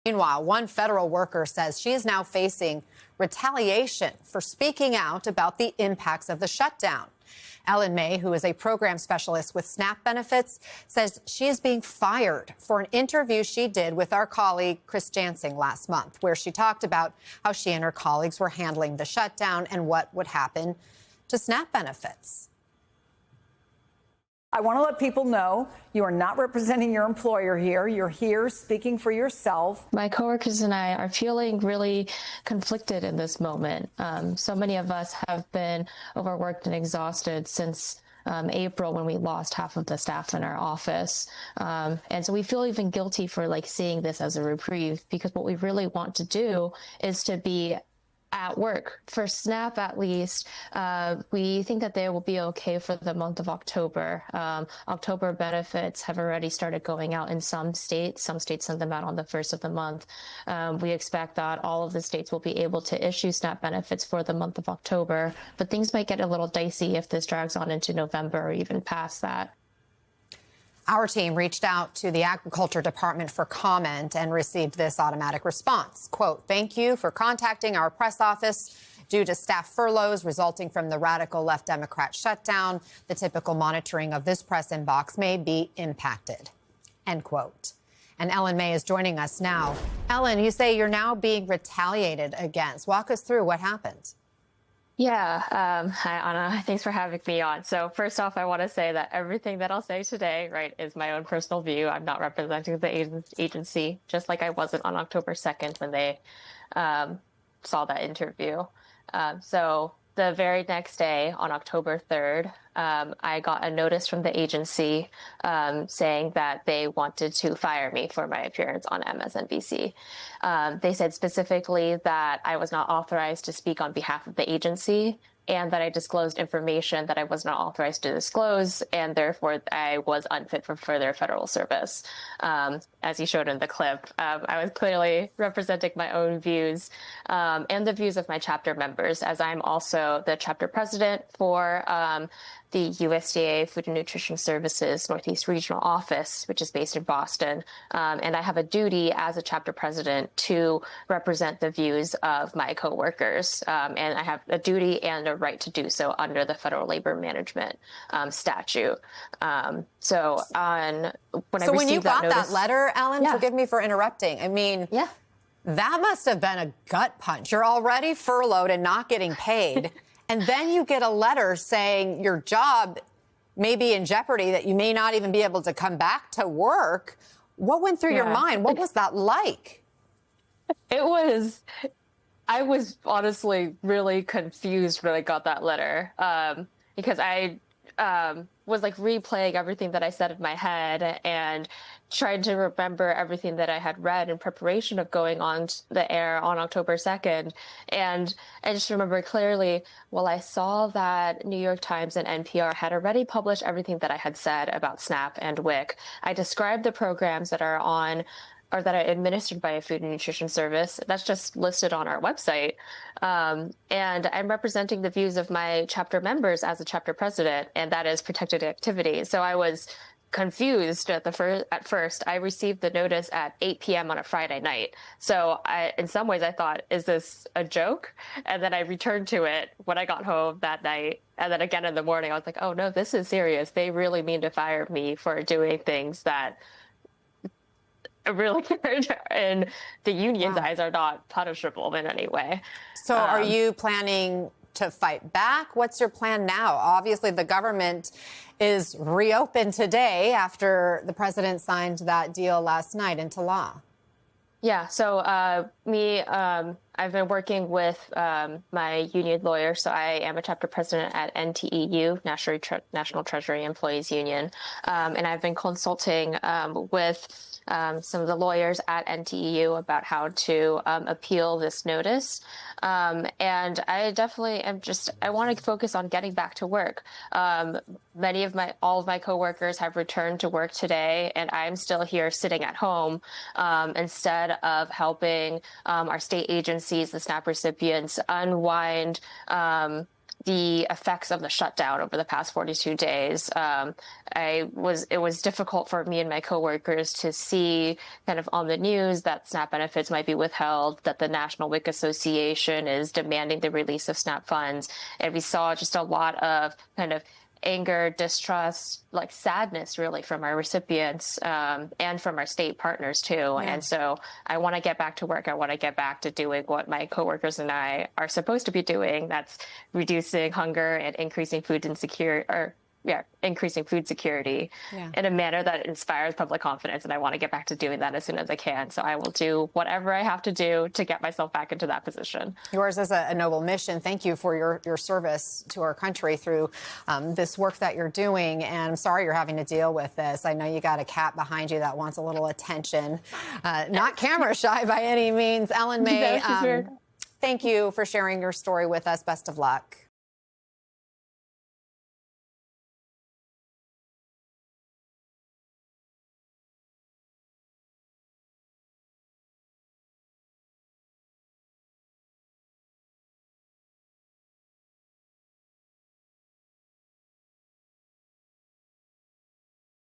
Meanwhile, one federal worker says she is now facing retaliation for speaking out about the impacts of the shutdown. Ellen May, who is a program specialist with SNAP benefits, says she is being fired for an interview she did with our colleague Chris Jansing last month, where she talked about how she and her colleagues were handling the shutdown and what would happen to SNAP benefits. I want to let people know you are not representing your employer here. You're here speaking for yourself. My coworkers and I are feeling really conflicted in this moment. So many of us have been overworked and exhausted since April, when we lost half of the staff in our office. And so we feel even guilty for seeing this as a reprieve, because what we really want to do is to be at work. For SNAP, at least, we think that they will be okay for the month of October. October benefits have already started going out in some states. Some states send them out on the first of the month. We expect that all of the states will be able to issue SNAP benefits for the month of October, but things might get a little dicey if this drags on into November or even past that. Our team reached out to the Agriculture Department for comment and received this automatic response. Quote, "Thank you for contacting our press office. Due to staff furloughs resulting from the radical left Democrat shutdown, the typical monitoring of this press inbox may be impacted." End quote. And Ellen May is joining us now. Ellen, you say you're now being retaliated against. Walk us through what happened. Yeah. Hi, Anna. Thanks for having me on. So first off, I want to say that everything that I'll say today, is my own personal view. I'm not representing the agency, just like I wasn't on October 2nd when they saw that interview. So the very next day, on October 3rd, I got a notice from the agency saying that they wanted to fire me for my appearance on MSNBC. They said specifically that I was not authorized to speak on behalf of the agency, and that I disclosed information that I was not authorized to disclose, and therefore I was unfit for further federal service. As you showed in the clip, I was clearly representing my own views and the views of my chapter members, as I'm also the chapter president for the USDA Food and Nutrition Services Northeast Regional Office, which is based in Boston. And I have a duty as a chapter president to represent the views of my coworkers. And I have a duty and a right to do so under the Federal Labor Management statute. So when you got that letter, Ellen, yeah. Forgive me for interrupting. I mean, yeah. That must have been a gut punch. You're already furloughed and not getting paid. And then you get a letter saying your job may be in jeopardy, that you may not even be able to come back to work. What went through your mind? What was that like? I was honestly really confused when I got that letter, because I was replaying everything that I said in my head and tried to remember everything that I had read in preparation of going on the air on October 2nd. And I just remember clearly, I saw that New York Times and NPR had already published everything that I had said about SNAP and WIC. I described the programs that are on or that are administered by a food and nutrition service. That's just listed on our website. And I'm representing the views of my chapter members as a chapter president, and that is protected activity. So I was confused at first. I received the notice at 8 p.m. on a Friday night. So in some ways I thought, is this a joke? And then I returned to it when I got home that night. And then again in the morning, I was like, oh no, this is serious. They really mean to fire me for doing things that really in the union's eyes are not punishable in any way. So are you planning to fight back? What's your plan now? Obviously, the government is reopened today after the president signed that deal last night into law. Yeah, so I've been working with my union lawyer. So I am a chapter president at NTEU, National Treasury Employees Union. And I've been consulting with some of the lawyers at NTEU about how to appeal this notice. And I definitely I want to focus on getting back to work. All of my coworkers have returned to work today, and I'm still here sitting at home instead of helping our state agencies, the SNAP recipients, unwind the effects of the shutdown over the past 42 days. It was difficult for me and my coworkers to see kind of on the news that SNAP benefits might be withheld, that the National WIC Association is demanding the release of SNAP funds. And we saw just a lot of kind of anger, distrust, like sadness, really, from our recipients and from our state partners, too. Yeah. And so I want to get back to work. I want to get back to doing what my coworkers and I are supposed to be doing. That's reducing hunger and increasing food security in a manner that inspires public confidence. And I want to get back to doing that as soon as I can. So I will do whatever I have to do to get myself back into that position. Yours is a noble mission. Thank you for your service to our country through this work that you're doing. And I'm sorry you're having to deal with this. I know you got a cat behind you that wants a little attention. Not camera shy by any means. Ellen May, thank you for sharing your story with us. Best of luck.